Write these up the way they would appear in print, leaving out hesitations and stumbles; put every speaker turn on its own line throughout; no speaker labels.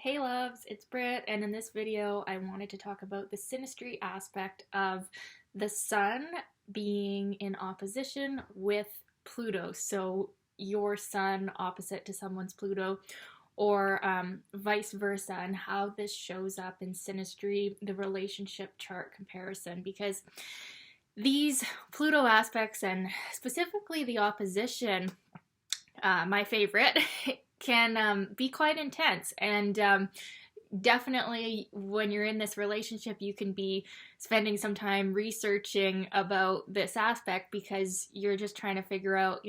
Hey loves, it's Britt, and in this video I wanted to talk about the synastry aspect of the Sun being in opposition with Pluto. So your Sun opposite to someone's Pluto, or vice versa, and how this shows up in synastry, the relationship chart comparison, because these Pluto aspects, and specifically the opposition, my favorite, can be quite intense. And definitely when you're in this relationship, you can be spending some time researching about this aspect because you're just trying to figure out,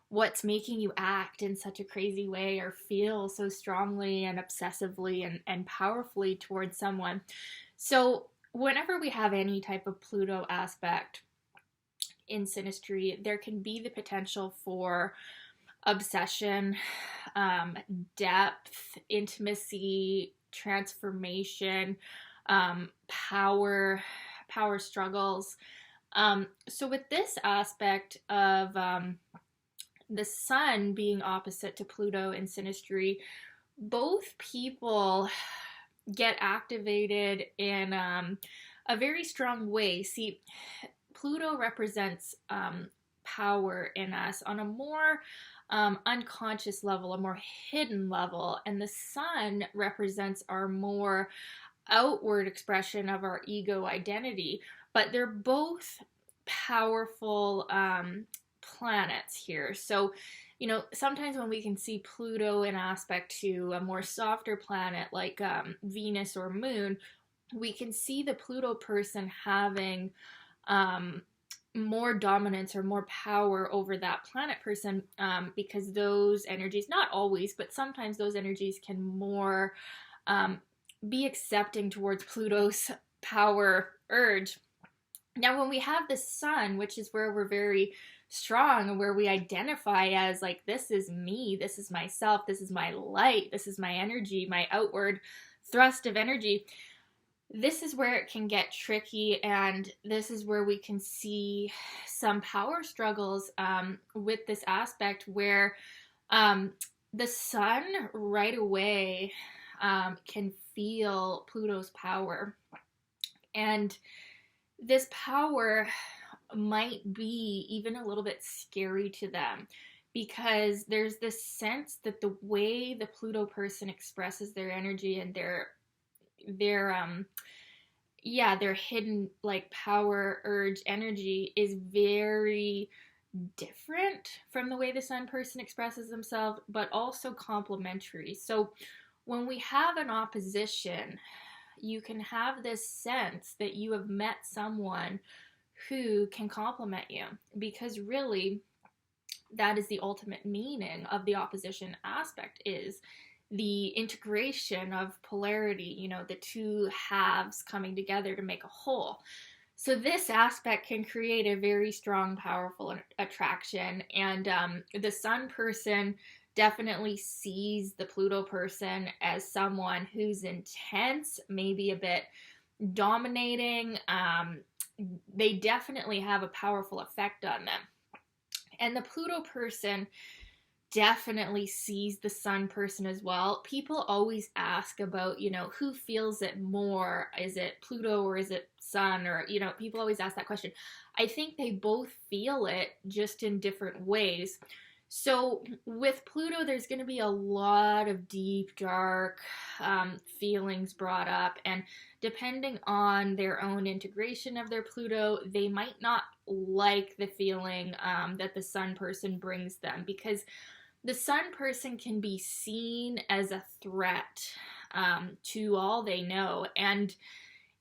what's making you act in such a crazy way or feel so strongly and obsessively and powerfully towards someone. So whenever we have any type of Pluto aspect in synastry, there can be the potential for obsession, depth, intimacy, transformation, power struggles. So with this aspect of the Sun being opposite to Pluto in synastry, both people get activated in a very strong way. See, Pluto represents power in us on a more unconscious level, a more hidden level, and the Sun represents our more outward expression of our ego identity. But they're both powerful planets here. So, sometimes when we can see Pluto in aspect to a more softer planet like Venus or Moon, we can see the Pluto person having more dominance or more power over that planet person, because those energies, not always, but sometimes those energies can more be accepting towards Pluto's power urge. Now, when we have the Sun, which is where we're very strong and where we identify as like, this is me, this is myself, this is my light, this is my energy, my outward thrust of energy, this is where it can get tricky, and this is where we can see some power struggles with this aspect where the Sun right away can feel Pluto's power. And this power might be even a little bit scary to them, because there's this sense that the way the Pluto person expresses their energy and their hidden like power urge energy is very different from the way the Sun person expresses themselves, but also complementary. So when we have an opposition, you can have this sense that you have met someone who can complement you, because really that is the ultimate meaning of the opposition aspect, is the integration of polarity, the two halves coming together to make a whole. So this aspect can create a very strong, powerful attraction. And the Sun person definitely sees the Pluto person as someone who's intense, maybe a bit dominating. They definitely have a powerful effect on them. And the Pluto person definitely sees the Sun person as well. People always ask about, who feels it more? Is it Pluto or is it Sun? Or, people always ask that question. I think they both feel it, just in different ways. So with Pluto, there's going to be a lot of deep, dark feelings brought up. And depending on their own integration of their Pluto, they might not like the feeling that the Sun person brings them, because the Sun person can be seen as a threat to all they know, and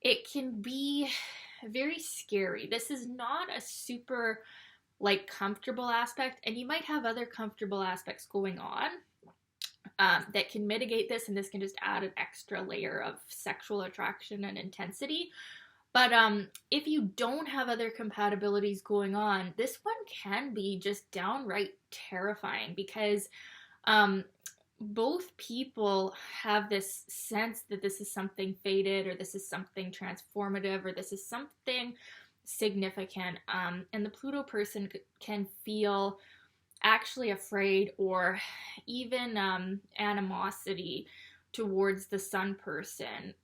it can be very scary. This is not a super comfortable aspect, and you might have other comfortable aspects going on that can mitigate this, and this can just add an extra layer of sexual attraction and intensity. But if you don't have other compatibilities going on, this one can be just downright terrifying, because both people have this sense that this is something fated, or this is something transformative, or this is something significant. And the Pluto person can feel actually afraid or even animosity towards the sun person,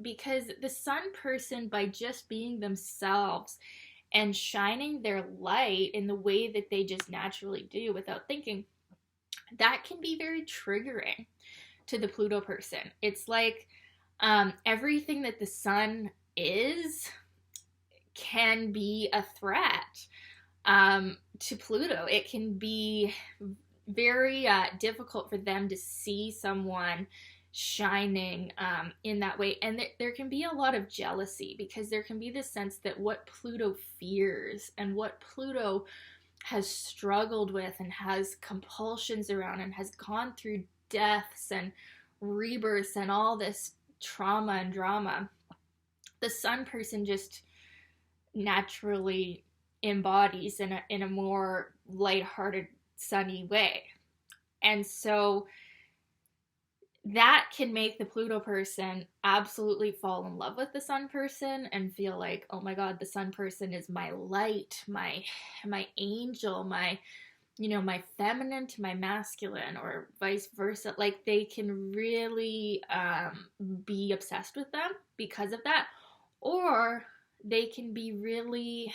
because the sun person, by just being themselves and shining their light in the way that they just naturally do without thinking, that can be very triggering to the Pluto person. It's like everything that the sun is can be a threat to Pluto. It can be very difficult for them to see someone shining in that way. And there can be a lot of jealousy, because there can be this sense that what Pluto fears and what Pluto has struggled with and has compulsions around and has gone through deaths and rebirths and all this trauma and drama, the sun person just naturally embodies in a more lighthearted, sunny way. And so that can make the Pluto person absolutely fall in love with the sun person and feel like, oh my God, the sun person is my light, my angel, my feminine to my masculine, or vice versa. Like, they can really be obsessed with them because of that, or they can be really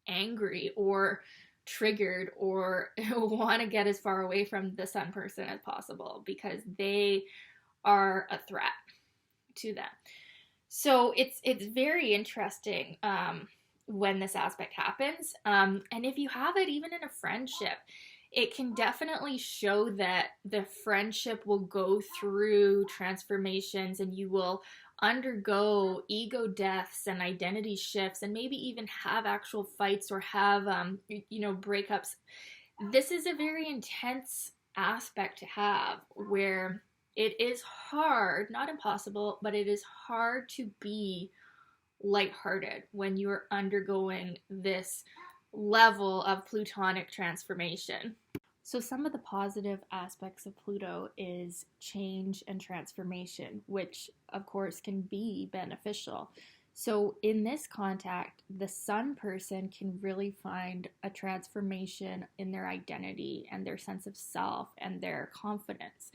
angry or triggered or want to get as far away from the sun person as possible because they are a threat to them. So it's very interesting when this aspect happens. And if you have it even in a friendship, it can definitely show that the friendship will go through transformations, and you will undergo ego deaths and identity shifts, and maybe even have actual fights or have breakups. This is a very intense aspect to have, where it is hard, not impossible, but it is hard to be lighthearted when you're undergoing this level of plutonic transformation. So some of the positive aspects of Pluto is change and transformation, which of course can be beneficial. So in this contact, the sun person can really find a transformation in their identity and their sense of self and their confidence,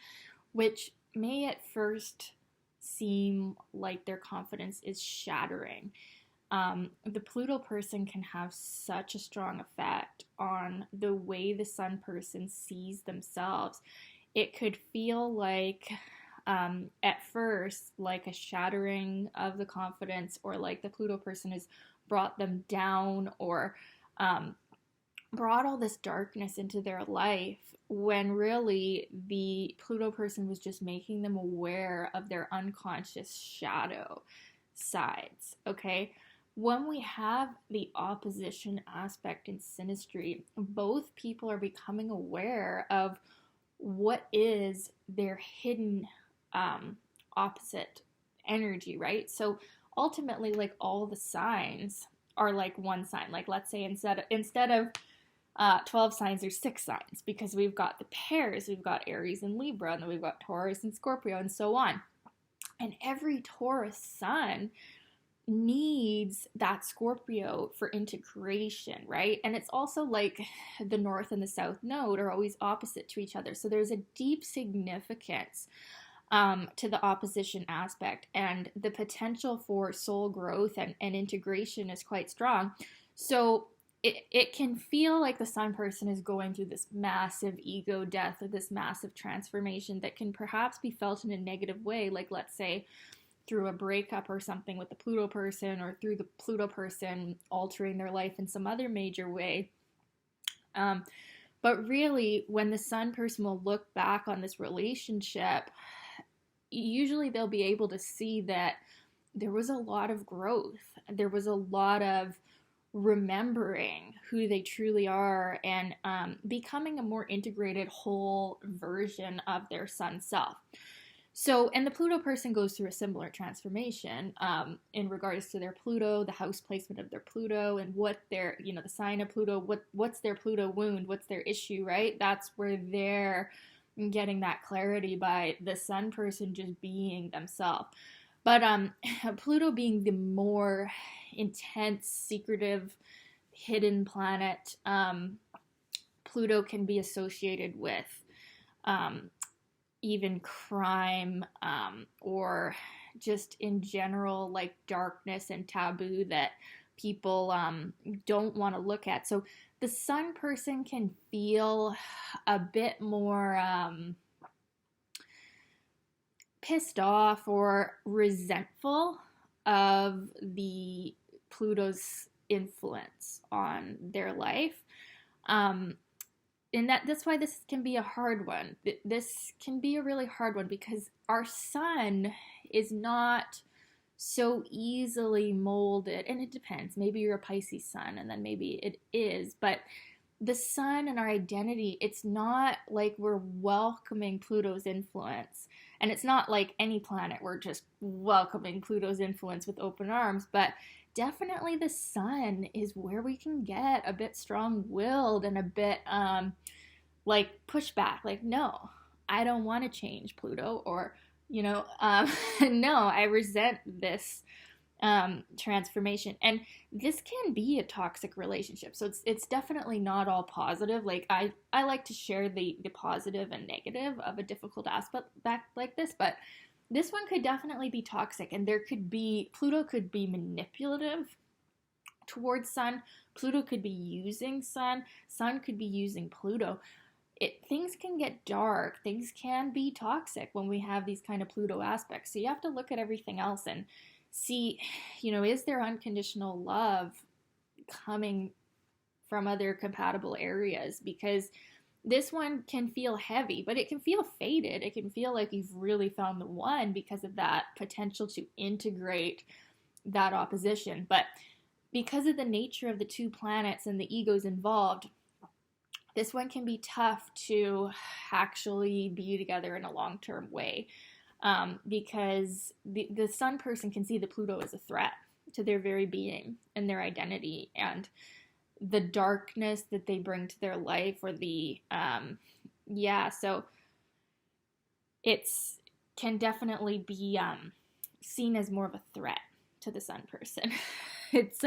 which may at first seem like their confidence is shattering. The Pluto person can have such a strong effect on the way the sun person sees themselves. It could feel like, at first, like a shattering of the confidence, or like the Pluto person has brought them down, or brought all this darkness into their life, when really the Pluto person was just making them aware of their unconscious shadow sides, okay? When we have the opposition aspect in Synastry, both people are becoming aware of what is their hidden opposite energy, right? So ultimately, like, all the signs are like one sign. Like, let's say instead of 12 signs, there's 6 signs, because we've got the pairs, we've got Aries and Libra, and then we've got Taurus and Scorpio, and so on. And every Taurus sun needs that Scorpio for integration, right? And it's also like the North and the South Node are always opposite to each other. So there's a deep significance to the opposition aspect, and the potential for soul growth and integration is quite strong. So it can feel like the sun person is going through this massive ego death, or this massive transformation that can perhaps be felt in a negative way, like, let's say, through a breakup or something with the Pluto person, or through the Pluto person altering their life in some other major way. But really, when the sun person will look back on this relationship, usually they'll be able to see that there was a lot of growth. There was a lot of remembering who they truly are, and becoming a more integrated whole version of their sun self. So, and the Pluto person goes through a similar transformation in regards to their Pluto, the house placement of their Pluto, and what their, the sign of Pluto, what's their Pluto wound, what's their issue, right? That's where they're getting that clarity by the sun person just being themselves. But Pluto being the more intense, secretive, hidden planet, Pluto can be associated with even crime, or just in general, like darkness and taboo that people don't want to look at. So the sun person can feel a bit more pissed off or resentful of the Pluto's influence on their life. Um, and that's why this can be a hard one. This can be a really hard one because our sun is not so easily molded, and it depends. Maybe you're a Pisces sun, and then maybe it is, but the sun and our identity, it's not like we're welcoming Pluto's influence. And it's not like any planet, we're just welcoming Pluto's influence with open arms, but definitely the sun is where we can get a bit strong-willed and a bit like pushback, like no, I don't want to change Pluto, or no, I resent this transformation. And this can be a toxic relationship, so it's definitely not all positive. Like I like to share the positive and negative of a difficult aspect back like this, but this one could definitely be toxic, and Pluto could be manipulative towards Sun. Pluto could be using Sun. Sun could be using Pluto. Things can get dark. Things can be toxic when we have these kind of Pluto aspects. So you have to look at everything else and see, is there unconditional love coming from other compatible areas? Because this one can feel heavy, but it can feel faded. It can feel like you've really found the one because of that potential to integrate that opposition. But because of the nature of the two planets and the egos involved, this one can be tough to actually be together in a long-term way, because the sun person can see the Pluto as a threat to their very being and their identity, and the darkness that they bring to their life, or so it's can definitely be seen as more of a threat to the sun person. It's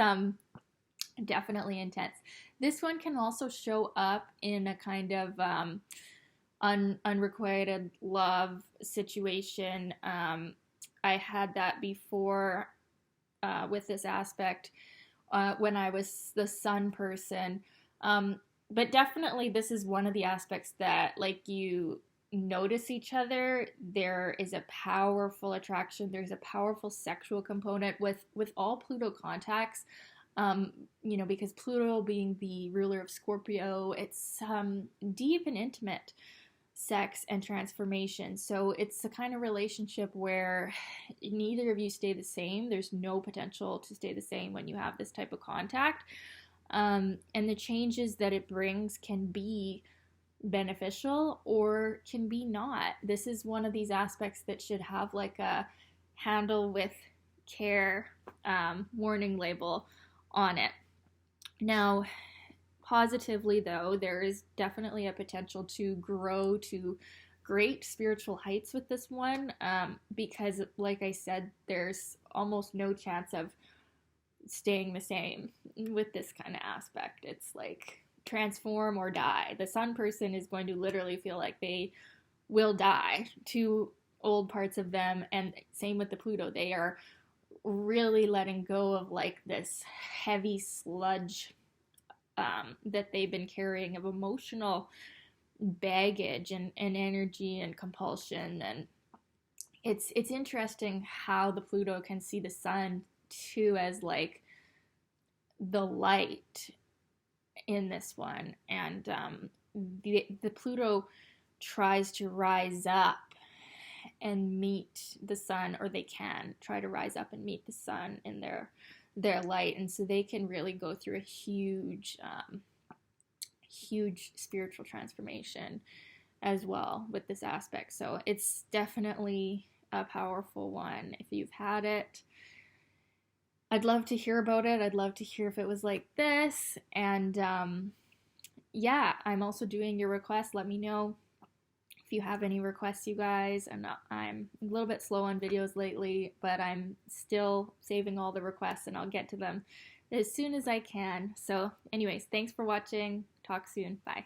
definitely intense. This one can also show up in a kind of unrequited love situation. I had that before with this aspect when I was the sun person. But definitely this is one of the aspects that, like, you notice each other. There is a powerful attraction. There's a powerful sexual component with all Pluto contacts. Because Pluto being the ruler of Scorpio, it's deep and intimate sex and transformation. So it's the kind of relationship where neither of you stay the same. There's no potential to stay the same when you have this type of contact. And the changes that it brings can be beneficial or can be not. This is one of these aspects that should have like a handle with care warning label on it. Now, positively though, there is definitely a potential to grow to great spiritual heights with this one, because like I said, there's almost no chance of staying the same with this kind of aspect. It's like transform or die. The sun person is going to literally feel like they will die. Two old parts of them, and same with the Pluto. They are really letting go of like this heavy sludge that they've been carrying of emotional baggage and energy and compulsion. And it's interesting how the Pluto can see the sun too as like the light in this one. And the Pluto tries to rise up and meet the sun, or they can try to rise up and meet the sun in their light, and so they can really go through a huge spiritual transformation as well with this aspect. So it's definitely a powerful one. If you've had it, I'd love to hear about it. I'd love to hear if it was like this. And I'm also doing your requests. Let me know if you have any requests, you guys. I'm a little bit slow on videos lately, but I'm still saving all the requests, and I'll get to them as soon as I can. So anyways, thanks for watching. Talk soon. Bye.